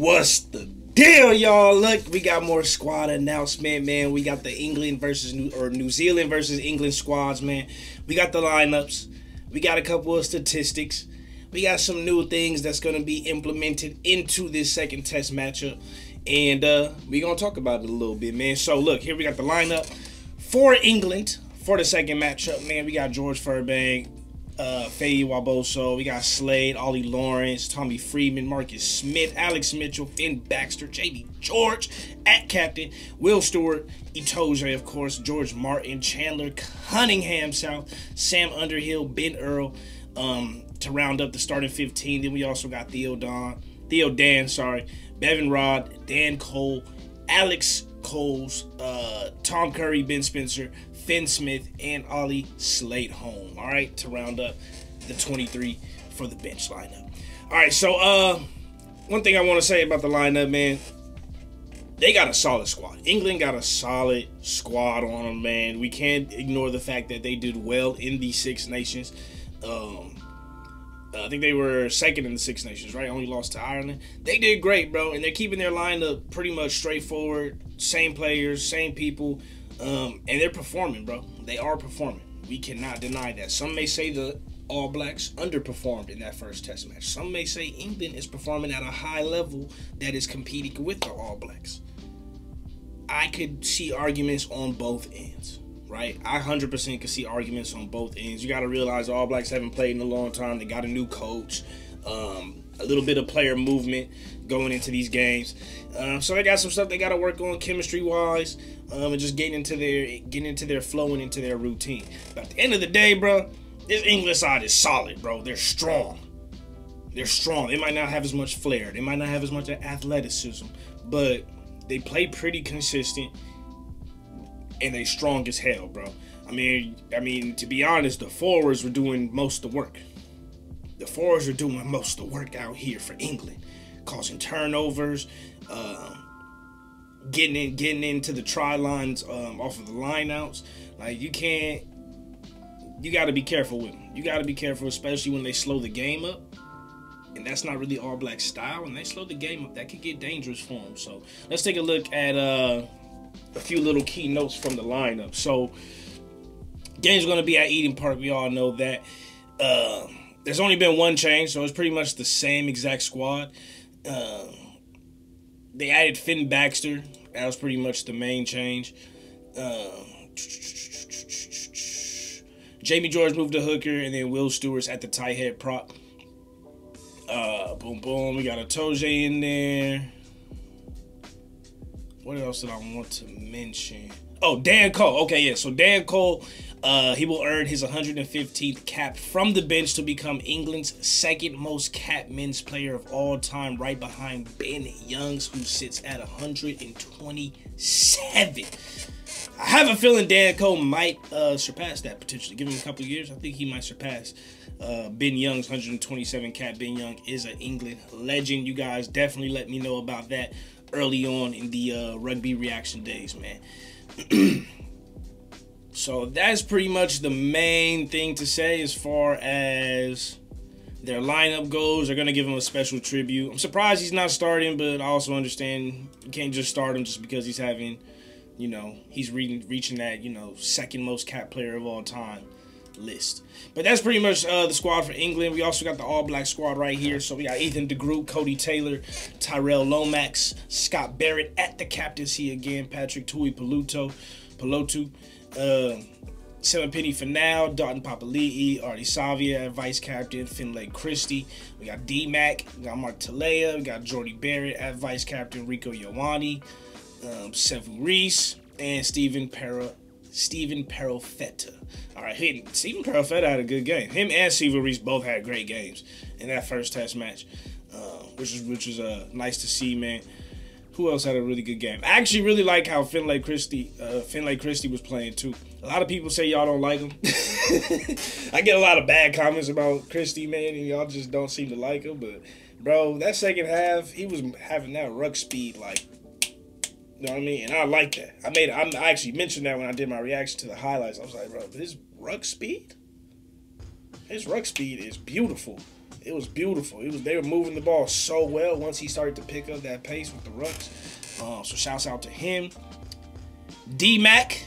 What's the deal, y'all? Look, we got more squad announcement, man. We got the England versus New Zealand versus England squads, man. We got the lineups. We got a couple of statistics. We got some new things that's going to be implemented into this second test matchup. And we're going to talk about it a little bit, man. So, look, here we got the lineup for England for the second matchup, man. We got George Furbank, Faye Waboso, we got Slade, Ollie Lawrence, Tommy Freeman, Marcus Smith, Alex Mitchell, Finn Baxter, JB George at captain, Will Stewart, Itoje, of course, George Martin, Chandler Cunningham South, Sam Underhill, Ben Earl, to round up the starting 15. Then we also got Theo Dan, Bevan Rod, Dan Cole, Alex Coles, Tom Curry, Ben Spencer, Finn Smith, and Ollie Slade home. All right, to round up the 23 for the bench lineup. All right, so one thing I want to say about the lineup, man, they got a solid squad. England got a solid squad on them, man. We can't ignore the fact that they did well in the Six Nations. I think they were second in the Six Nations, right? Only lost to Ireland. They did great, bro, and they're keeping their lineup pretty much straightforward. Same players, same people, and they're performing, bro. They are performing. We cannot deny that. Some may say the All Blacks underperformed in that first test match. Some may say England is performing at a high level that is competing with the All Blacks. I could see arguments on both ends. Right, I 100% can see arguments on both ends. You got to realize the All Blacks haven't played in a long time. They got a new coach, a little bit of player movement going into these games. So they got some stuff they got to work on chemistry-wise, and just getting into their flow and into their routine. But at the end of the day, bro, this English side is solid, bro. They're strong. They're strong. They might not have as much flair. They might not have as much athleticism, but they play pretty consistent. And they strong as hell, bro. I mean, to be honest, the forwards were doing most of the work. The forwards are doing most of the work out here for England, causing turnovers, getting into the try lines off of the lineouts. Like you got to be careful with them. You got to be careful, especially when they slow the game up. And that's not really All Black style. When they slow the game up, that could get dangerous for them. So let's take a look at a few little key notes from the lineup. So, game's going to be at Eden Park. We all know that. There's only been one change, so it's pretty much the same exact squad. They added Finn Baxter. That was pretty much the main change. Jamie George moved to hooker, and then Will Stewart's at the tight head prop. Boom, boom. We got a Itoje in there. What else did I want to mention? Oh, Dan Cole. Okay, yeah. So Dan Cole, he will earn his 115th cap from the bench to become England's second most capped men's player of all time, right behind Ben Youngs, who sits at 127. I have a feeling Dan Cole might surpass that potentially. Give him a couple years, I think he might surpass Ben Young's 127 cap. Ben Young is an England legend. You guys definitely let me know about that early on in the rugby reaction days, man. So that's pretty much the main thing to say as far as their lineup goes. They're going to give him a special tribute. I'm surprised he's not starting, but I also understand you can't just start him just because he's having, he's reaching that, second most capped player of all time list. But that's pretty much the squad for England. We also got the All Black squad right here. So we got Ethan de Groot, Cody Taylor, Tyrell Lomax, Scott Barrett at the captaincy again, Patrick Tui Pelotu, Seven Penny Finau, Dalton Papali'i, Artie Savia at vice captain, Finlay Christie. We got D-Mac, we got Mark Talea, we got Jordy Barrett at vice captain, Rico Ioane, Sevu Reese, and Stephen Perofeta. All right, Stephen Perofeta had a good game. Him and Sevu Reese both had great games in that first test match, which was nice to see, man. Who else had a really good game? I actually really like how Finlay Christie was playing too. A lot of people say y'all don't like him. I get a lot of bad comments about Christie, man, and y'all just don't seem to like him. But bro, that second half, he was having that ruck speed, like. You know what I mean? And I like that. I actually mentioned that when I did my reaction to the highlights. I was like, bro, his ruck speed is beautiful. It was beautiful. They were moving the ball so well once he started to pick up that pace with the rucks. So shouts out to him. D-Mac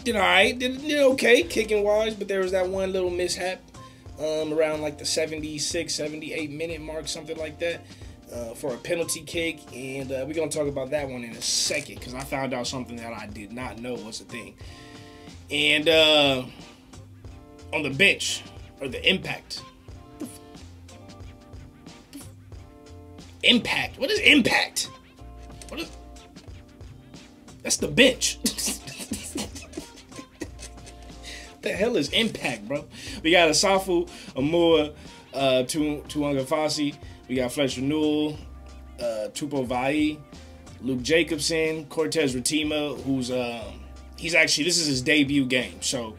did all right, did okay kicking wise, but there was that one little mishap around like the 76, 78 minute mark, something like that, for a penalty kick. And we're going to talk about that one in a second because I found out something that I did not know was a thing. And on the bench, or the impact. Impact? What is impact? That's the bench. The hell is impact, bro? We got Asafu, Amua, Tuanga Fasi. We got Fletcher Newell, Tupo Vai, Luke Jacobson, Cortez Retima, who's this is his debut game. So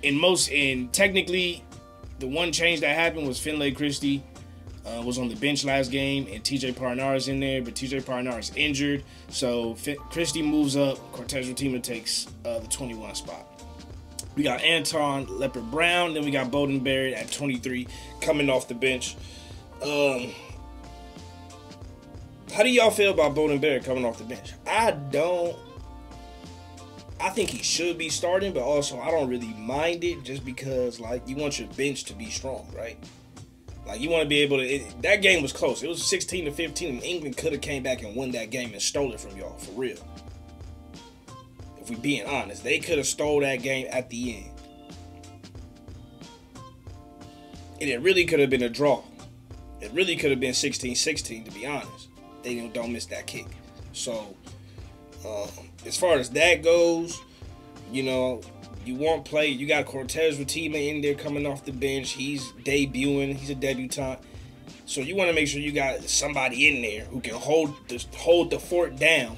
technically the one change that happened was Finlay Christie was on the bench last game, and TJ Parnar is in there, but TJ Parnar is injured. So Christie moves up, Cortez Retima takes the 21 spot. We got Anton Leopard Brown, then we got Bowden Barrett at 23 coming off the bench. How do y'all feel about Bowden Barrett coming off the bench? I think he should be starting, but also I don't really mind it just because, like, you want your bench to be strong, right? Like, you want to be able to... that game was close. It was 16-15, and England could have came back and won that game and stole it from y'all, for real. If we being honest, they could have stole that game at the end. And it really could have been a draw. It really could have been 16-16, to be honest. They don't miss that kick. So, as far as that goes, you know, you want play. You got Cortez Retima in there coming off the bench. He's debuting. He's a debutant. So you want to make sure you got somebody in there who can hold the fort down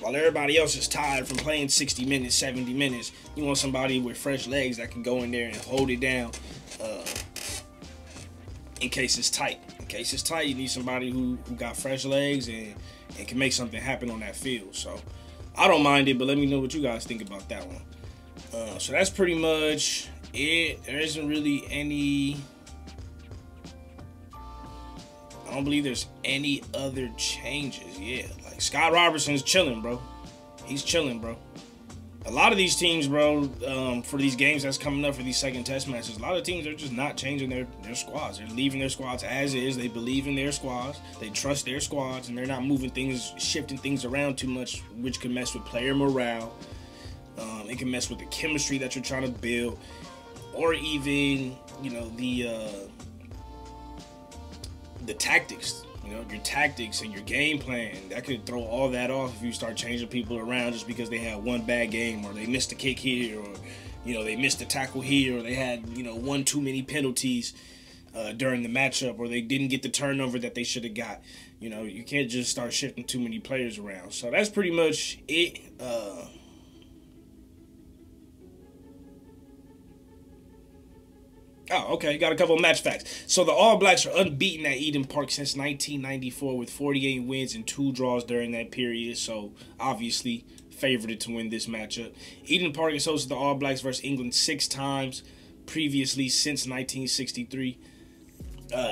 while everybody else is tired from playing 60 minutes, 70 minutes. You want somebody with fresh legs that can go in there and hold it down in case it's tight. In case it's tight, you need somebody who got fresh legs and can make something happen on that field. So I don't mind it, but let me know what you guys think about that one. So that's pretty much it. There isn't really any... I don't believe there's any other changes. Yeah, like Scott Robertson's chilling, bro. He's chilling, bro. A lot of these teams, bro, for these games that's coming up for these second test matches, a lot of teams are just not changing their squads. They're leaving their squads as is. They believe in their squads. They trust their squads, and they're not moving things, shifting things around too much, which can mess with player morale. It can mess with the chemistry that you're trying to build, or even, you know, the tactics. You know, your tactics and your game plan, that could throw all that off if you start changing people around just because they had one bad game, or they missed a kick here, or, you know, they missed a tackle here, or they had, you know, one too many penalties during the matchup, or they didn't get the turnover that they should have got. You know, you can't just start shifting too many players around. So that's pretty much it. Oh, okay. Got a couple of match facts. So the All Blacks are unbeaten at Eden Park since 1994 with 48 wins and 2 draws during that period. So obviously favored to win this matchup. Eden Park has hosted the All Blacks versus England 6 times previously since 1963.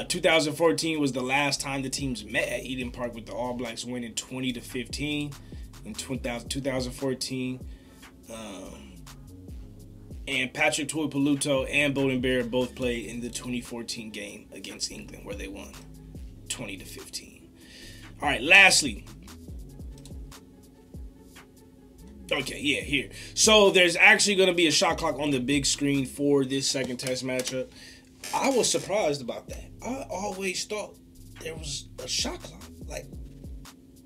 2014 was the last time the teams met at Eden Park, with the All Blacks winning 20-15 in 2014. And Patrick Tuipulotu and Bowden Barrett both played in the 2014 game against England, where they won 20-15. All right, lastly. Okay, yeah, here. So there's actually going to be a shot clock on the big screen for this second test matchup. I was surprised about that. I always thought there was a shot clock. Like,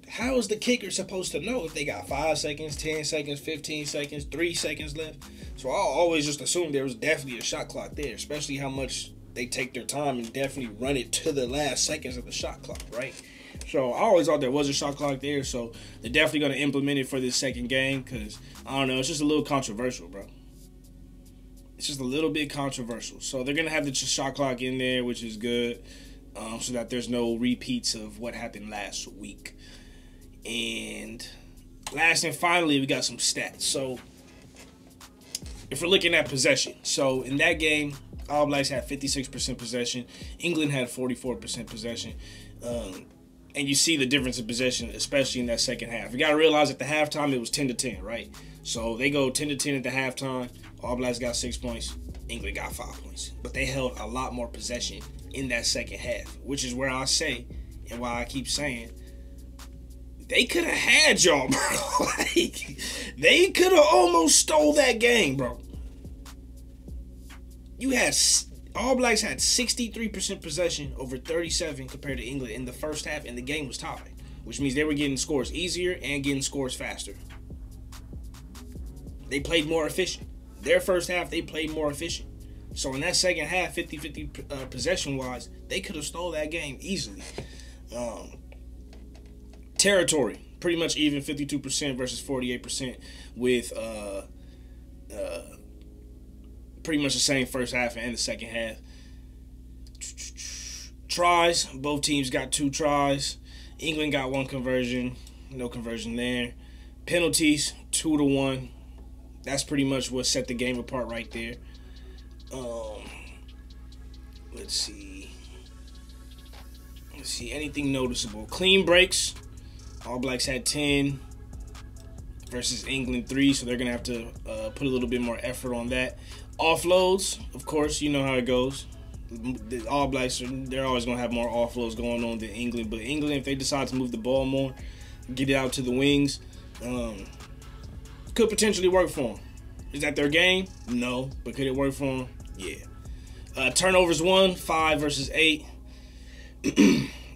how is the kicker supposed to know if they got 5 seconds, 10 seconds, 15 seconds, 3 seconds left? So I always just assumed there was definitely a shot clock there, especially how much they take their time and definitely run it to the last seconds of the shot clock, right? So I always thought there was a shot clock there, so they're definitely going to implement it for this second game because, I don't know, it's just a little controversial, bro. It's just a little bit controversial. So they're going to have the shot clock in there, which is good, so that there's no repeats of what happened last week. And last and finally, we got some stats. So if we're looking at possession, so in that game, All Blacks had 56% possession. England had 44% possession. And you see the difference in possession, especially in that second half. You got to realize at the halftime it was 10-10, right? So they go 10-10 at the halftime. All Blacks got 6 points. England got 5 points. But they held a lot more possession in that second half, which is where I say, and why I keep saying, they could have had y'all, bro. Like, they could have almost stole that game, bro. You had All Blacks had 63% possession over 37 compared to England in the first half, and the game was tied, which means they were getting scores easier and getting scores faster. They played more efficient. Their first half, they played more efficient. So in that second half, 50-50 possession-wise, they could have stole that game easily. Territory, pretty much even, 52% versus 48%, with pretty much the same first half and the second half. Tries, both teams got 2 tries. England got 1 conversion, no conversion there. Penalties, 2-1. That's pretty much what set the game apart right there. Let's see, anything noticeable. Clean breaks, All Blacks had 10 versus England 3, so they're gonna have to put a little bit more effort on that. Offloads, of course, you know how it goes. The All Blacks, they're always gonna have more offloads going on than England, but England, if they decide to move the ball more, get it out to the wings, could potentially work for them. Is that their game? No, but could it work for them? Yeah. Turnovers 1, 5 versus 8.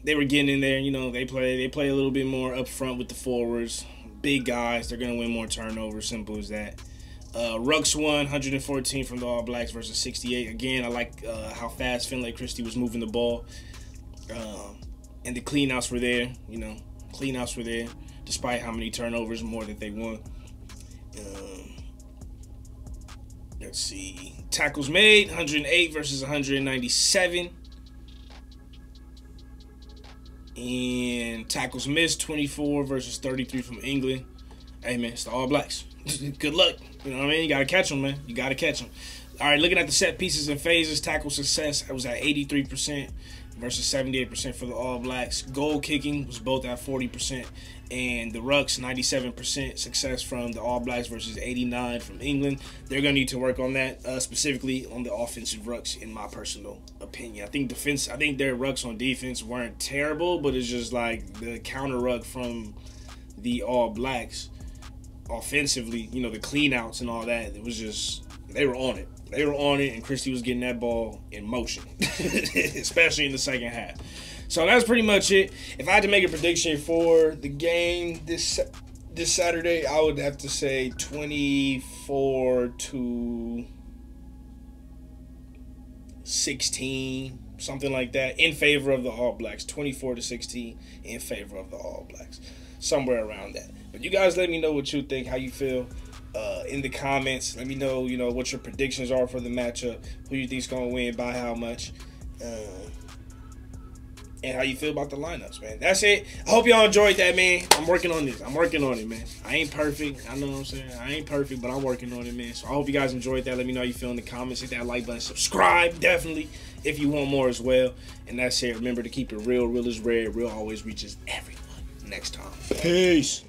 They were getting in there, you know. They play a little bit more up front with the forwards. Big guys, they're gonna win more turnovers. Simple as that. Rucks won, 114 from the All Blacks versus 68. Again, I like how fast Finlay Christie was moving the ball, and the cleanouts were there. You know, cleanouts were there, despite how many turnovers more that they won. Let's see. Tackles made, 108 versus 197. And tackles missed, 24 versus 33 from England. Hey, man, it's the All Blacks. Good luck. You know what I mean? You got to catch them, man. You got to catch them. All right, looking at the set pieces and phases, tackle success, it was at 83% versus 78% for the All Blacks. Goal kicking was both at 40%. And the rucks, 97% success from the All Blacks versus 89% from England. They're going to need to work on that, specifically on the offensive rucks, in my personal opinion. I think their rucks on defense weren't terrible, but it's just like the counter ruck from the All Blacks offensively, you know, the clean-outs and all that, it was just, they were on it. They were on it, and Christie was getting that ball in motion, especially in the second half. So that's pretty much it. If I had to make a prediction for the game this Saturday, I would have to say 24-16, something like that, in favor of the All Blacks. 24-16 in favor of the All Blacks, somewhere around that. But you guys, let me know what you think, how you feel. In the comments, let me know, you know, what your predictions are for the matchup, who you think's gonna win, by how much, and how you feel about the lineups, man. That's it. I hope y'all enjoyed that, man. I'm working on this. I'm working on it, man. I ain't perfect. I know what I'm saying. I ain't perfect, but I'm working on it, man. So I hope you guys enjoyed that. Let me know how you feel in the comments. Hit that like button. Subscribe, definitely, if you want more as well. And that's it. Remember to keep it real. Real is rare. Real always reaches everyone. Next time. Peace.